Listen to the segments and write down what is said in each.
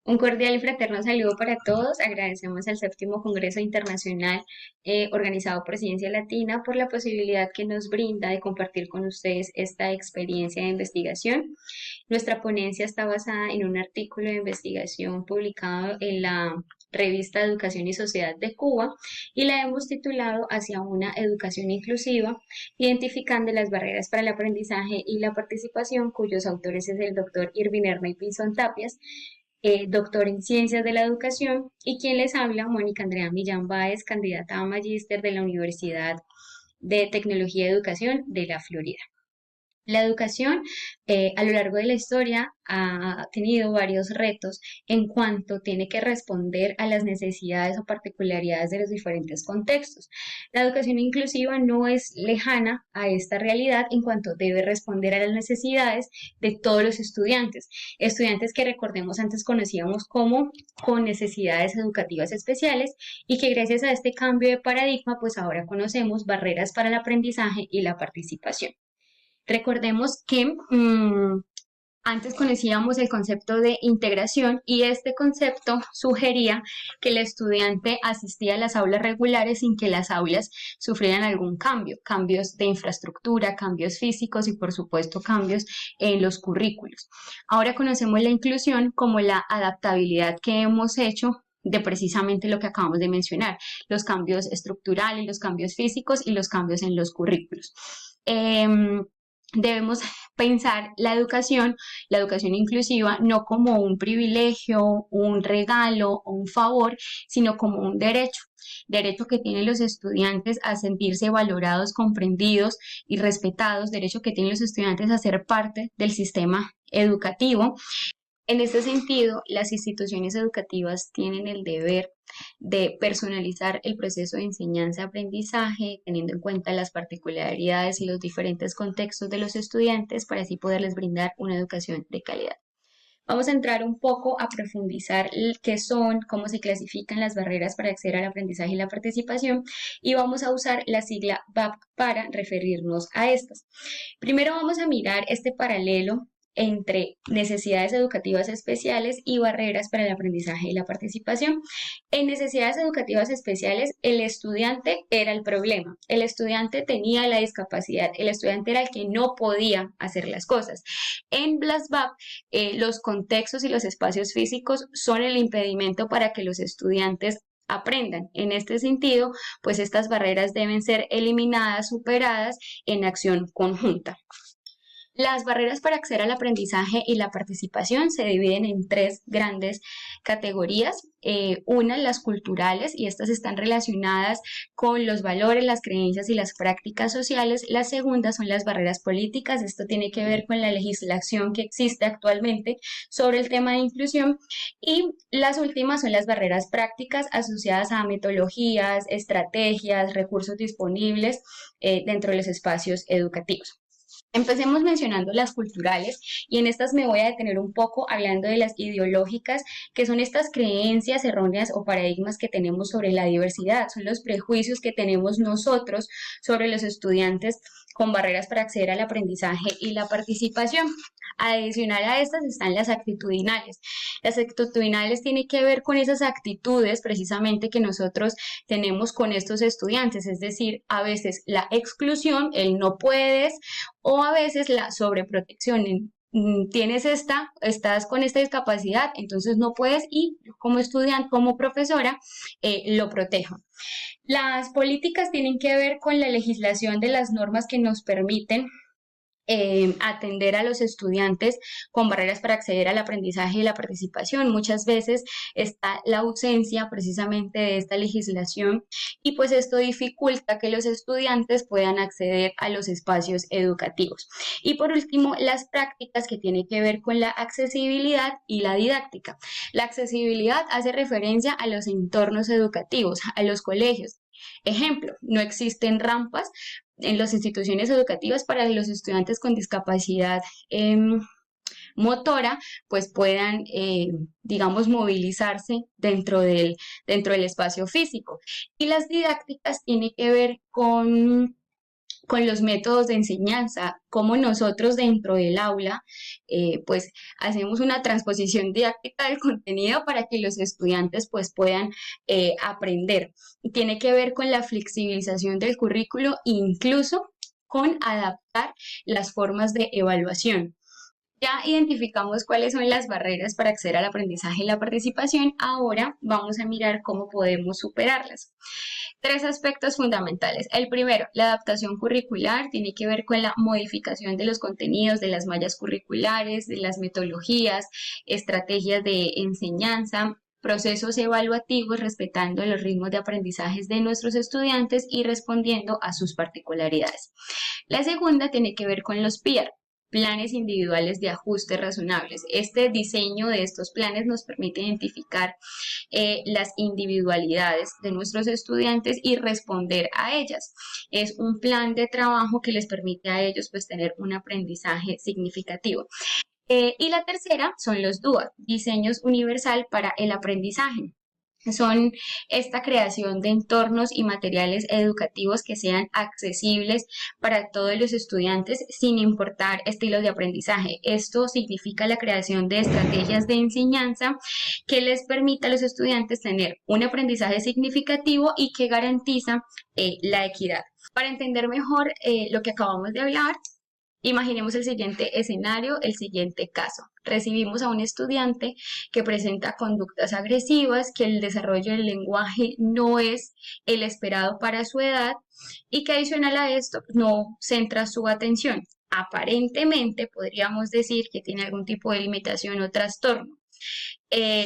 Un cordial y fraterno saludo para todos. Agradecemos al séptimo Congreso Internacional organizado por Ciencia Latina por la posibilidad que nos brinda de compartir con ustedes esta experiencia de investigación. Nuestra ponencia está basada en un artículo de investigación publicado en la revista Educación y Sociedad de Cuba y la hemos titulado Hacia una educación inclusiva, identificando las barreras para el aprendizaje y la participación, cuyos autores es el doctor Irvin Ernest Pinzón Tapias, doctor en Ciencias de la Educación, y quien les habla, Mónica Andrea Millán Báez, candidata a magíster de la Universidad de Tecnología y Educación de la Florida. La educación a lo largo de la historia ha tenido varios retos en cuanto tiene que responder a las necesidades o particularidades de los diferentes contextos. La educación inclusiva no es lejana a esta realidad en cuanto debe responder a las necesidades de todos los estudiantes. Estudiantes que recordemos antes conocíamos como con necesidades educativas especiales y que gracias a este cambio de paradigma pues ahora conocemos barreras para el aprendizaje y la participación. Recordemos que antes conocíamos el concepto de integración y este concepto sugería que el estudiante asistía a las aulas regulares sin que las aulas sufrieran algún cambio, cambios de infraestructura, cambios físicos y por supuesto cambios en los currículos. Ahora conocemos la inclusión como la adaptabilidad que hemos hecho de precisamente lo que acabamos de mencionar, los cambios estructurales, los cambios físicos y los cambios en los currículos. Debemos pensar la educación inclusiva, no como un privilegio, un regalo o un favor, sino como un derecho que tienen los estudiantes a sentirse valorados, comprendidos y respetados, derecho que tienen los estudiantes a ser parte del sistema educativo. En este sentido, las instituciones educativas tienen el deber de personalizar el proceso de enseñanza-aprendizaje, teniendo en cuenta las particularidades y los diferentes contextos de los estudiantes para así poderles brindar una educación de calidad. Vamos a entrar un poco a profundizar qué son, cómo se clasifican las barreras para acceder al aprendizaje y la participación y vamos a usar la sigla BAP para referirnos a estas. Primero vamos a mirar este paralelo entre necesidades educativas especiales y barreras para el aprendizaje y la participación. En necesidades educativas especiales, el estudiante era el problema, el estudiante tenía la discapacidad, el estudiante era el que no podía hacer las cosas. En BLASBAP, los contextos y los espacios físicos son el impedimento para que los estudiantes aprendan. En este sentido, pues estas barreras deben ser eliminadas, superadas en acción conjunta. Las barreras para acceder al aprendizaje y la participación se dividen en tres grandes categorías. Una, las culturales, y estas están relacionadas con los valores, las creencias y las prácticas sociales. La segunda son las barreras políticas. Esto tiene que ver con la legislación que existe actualmente sobre el tema de inclusión. Y las últimas son las barreras prácticas asociadas a metodologías, estrategias, recursos disponibles dentro de los espacios educativos. Empecemos mencionando las culturales y en estas me voy a detener un poco hablando de las ideológicas, que son estas creencias erróneas o paradigmas que tenemos sobre la diversidad, son los prejuicios que tenemos nosotros sobre los estudiantes con barreras para acceder al aprendizaje y la participación. Adicional a estas están las actitudinales. Las actitudinales tienen que ver con esas actitudes precisamente que nosotros tenemos con estos estudiantes, es decir, a veces la exclusión, el no puedes, o a veces la sobreprotección. Estás con esta discapacidad, entonces no puedes y como estudiante, como profesora, lo protejo. Las políticas tienen que ver con la legislación de las normas que nos permiten atender a los estudiantes con barreras para acceder al aprendizaje y la participación. Muchas veces está la ausencia precisamente de esta legislación y pues esto dificulta que los estudiantes puedan acceder a los espacios educativos. Y por último, las prácticas que tienen que ver con la accesibilidad y la didáctica. La accesibilidad hace referencia a los entornos educativos, a los colegios. Ejemplo, no existen rampas en las instituciones educativas para que los estudiantes con discapacidad motora pues puedan, digamos, movilizarse dentro del espacio físico. Y las didácticas tienen que ver con los métodos de enseñanza, cómo nosotros dentro del aula, pues hacemos una transposición didáctica del contenido para que los estudiantes pues puedan aprender. Tiene que ver con la flexibilización del currículo, incluso con adaptar las formas de evaluación. Ya identificamos cuáles son las barreras para acceder al aprendizaje y la participación. Ahora vamos a mirar cómo podemos superarlas. Tres aspectos fundamentales. El primero, la adaptación curricular, tiene que ver con la modificación de los contenidos, de las mallas curriculares, de las metodologías, estrategias de enseñanza, procesos evaluativos respetando los ritmos de aprendizaje de nuestros estudiantes y respondiendo a sus particularidades. La segunda tiene que ver con los PIAR, planes individuales de ajuste razonables. Este diseño de estos planes nos permite identificar las individualidades de nuestros estudiantes y responder a ellas. Es un plan de trabajo que les permite a ellos pues tener un aprendizaje significativo. Y la tercera son los DUA, diseños universal para el aprendizaje. Son esta creación de entornos y materiales educativos que sean accesibles para todos los estudiantes sin importar estilos de aprendizaje. Esto significa la creación de estrategias de enseñanza que les permita a los estudiantes tener un aprendizaje significativo y que garantiza la equidad. Para entender mejor lo que acabamos de hablar, imaginemos el siguiente escenario, el siguiente caso. Recibimos a un estudiante que presenta conductas agresivas, que el desarrollo del lenguaje no es el esperado para su edad y que adicional a esto no centra su atención. Aparentemente podríamos decir que tiene algún tipo de limitación o trastorno.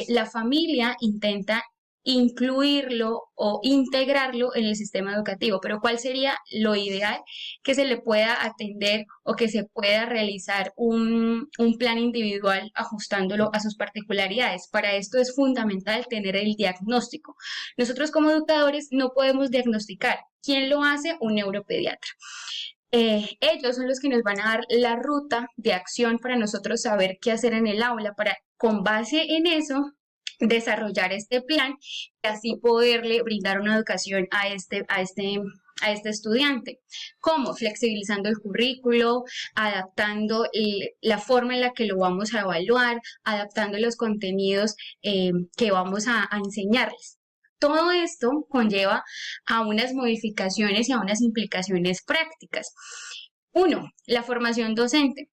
La familia intenta incluirlo o integrarlo en el sistema educativo, pero ¿cuál sería lo ideal? Que se le pueda atender o que se pueda realizar un plan individual ajustándolo a sus particularidades. Para esto es fundamental tener el diagnóstico. Nosotros como educadores no podemos diagnosticar. ¿Quién lo hace? Un neuropediatra. Ellos son los que nos van a dar la ruta de acción para nosotros saber qué hacer en el aula, para con base en eso desarrollar este plan y así poderle brindar una educación a este estudiante. ¿Cómo? Flexibilizando el currículo, adaptando la forma en la que lo vamos a evaluar, adaptando los contenidos que vamos a enseñarles. Todo esto conlleva a unas modificaciones y a unas implicaciones prácticas. Uno, la formación docente.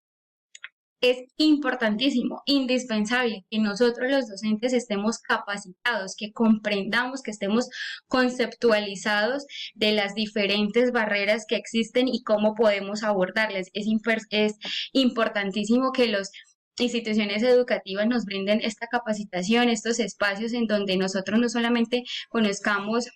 Es importantísimo, indispensable que nosotros los docentes estemos capacitados, que comprendamos, que estemos conceptualizados de las diferentes barreras que existen y cómo podemos abordarlas. Es importantísimo que los instituciones educativas nos brinden esta capacitación, estos espacios en donde nosotros no solamente conozcamos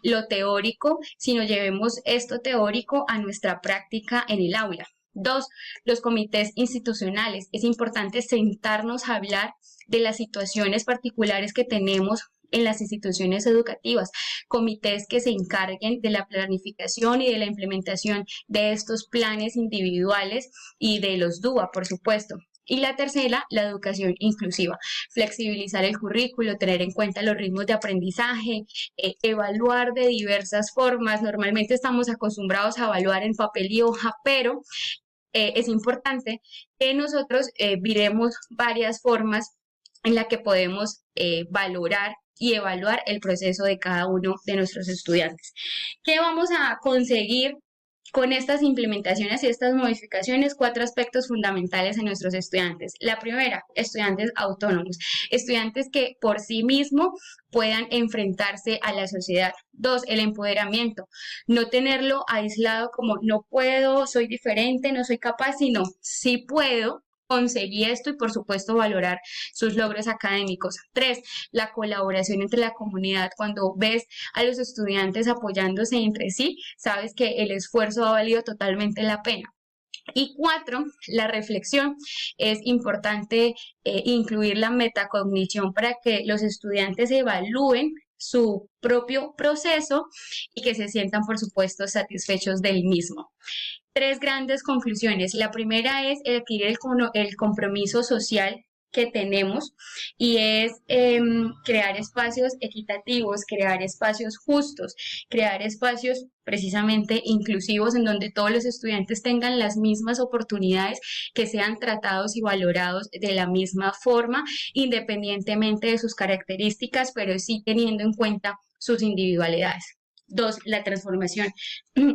lo teórico, sino llevemos esto teórico a nuestra práctica en el aula. Dos, los comités institucionales. Es importante sentarnos a hablar de las situaciones particulares que tenemos en las instituciones educativas, comités que se encarguen de la planificación y de la implementación de estos planes individuales y de los DUA, por supuesto. Y la tercera, la educación inclusiva, flexibilizar el currículo, tener en cuenta los ritmos de aprendizaje, evaluar de diversas formas. Normalmente estamos acostumbrados a evaluar en papel y hoja, pero es importante que nosotros miremos varias formas en las que podemos valorar y evaluar el proceso de cada uno de nuestros estudiantes. ¿Qué vamos a conseguir con estas implementaciones y estas modificaciones? Cuatro aspectos fundamentales en nuestros estudiantes. La primera, estudiantes autónomos, estudiantes que por sí mismos puedan enfrentarse a la sociedad. Dos, el empoderamiento, no tenerlo aislado como no puedo, soy diferente, no soy capaz, sino sí puedo, conseguí esto y por supuesto valorar sus logros académicos. Tres, la colaboración entre la comunidad. Cuando ves a los estudiantes apoyándose entre sí, sabes que el esfuerzo ha valido totalmente la pena. Y cuatro, la reflexión. Es importante incluir la metacognición para que los estudiantes evalúen su propio proceso y que se sientan, por supuesto, satisfechos del mismo. Tres grandes conclusiones. La primera es adquirir el compromiso social que tenemos y es crear espacios equitativos, crear espacios justos, crear espacios precisamente inclusivos en donde todos los estudiantes tengan las mismas oportunidades, que sean tratados y valorados de la misma forma, independientemente de sus características, pero sí teniendo en cuenta sus individualidades. Dos, la transformación.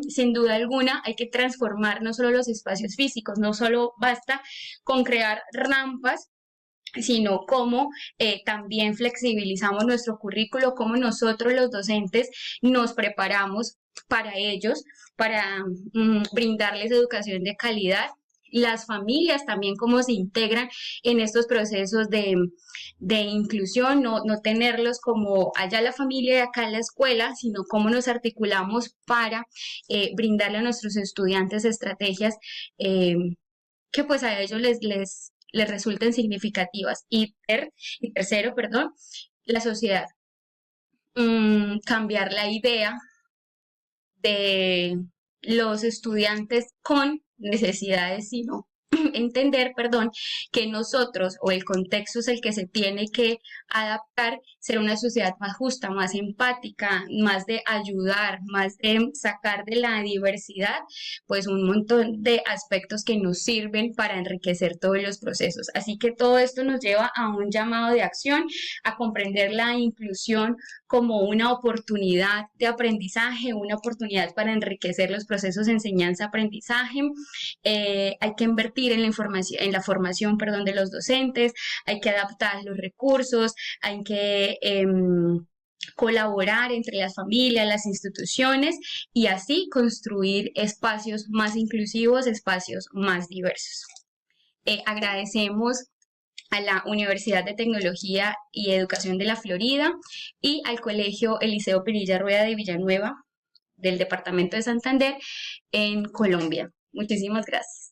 Sin duda alguna, hay que transformar no solo los espacios físicos, no solo basta con crear rampas, sino cómo también flexibilizamos nuestro currículo, cómo nosotros los docentes nos preparamos para ellos, para brindarles educación de calidad. Las familias también cómo se integran en estos procesos de inclusión, no tenerlos como allá la familia y acá la escuela, sino cómo nos articulamos para brindarle a nuestros estudiantes estrategias que pues a ellos les resulten significativas. Y tercero, perdón, la sociedad. Cambiar la idea de los estudiantes con necesidades, sino entender, perdón, que nosotros o el contexto es el que se tiene que adaptar, ser una sociedad más justa, más empática, más de ayudar, más de sacar de la diversidad, pues un montón de aspectos que nos sirven para enriquecer todos los procesos. Así que todo esto nos lleva a un llamado de acción, a comprender la inclusión como una oportunidad de aprendizaje, una oportunidad para enriquecer los procesos de enseñanza-aprendizaje. Hay que invertir en la información, en la formación, perdón, de los docentes, hay que adaptar los recursos, hay que colaborar entre las familias, las instituciones y así construir espacios más inclusivos, espacios más diversos. Agradecemos a la Universidad de Tecnología y Educación de la Florida y al Colegio Eliseo Pinilla Rueda de Villanueva del Departamento de Santander en Colombia. Muchísimas gracias.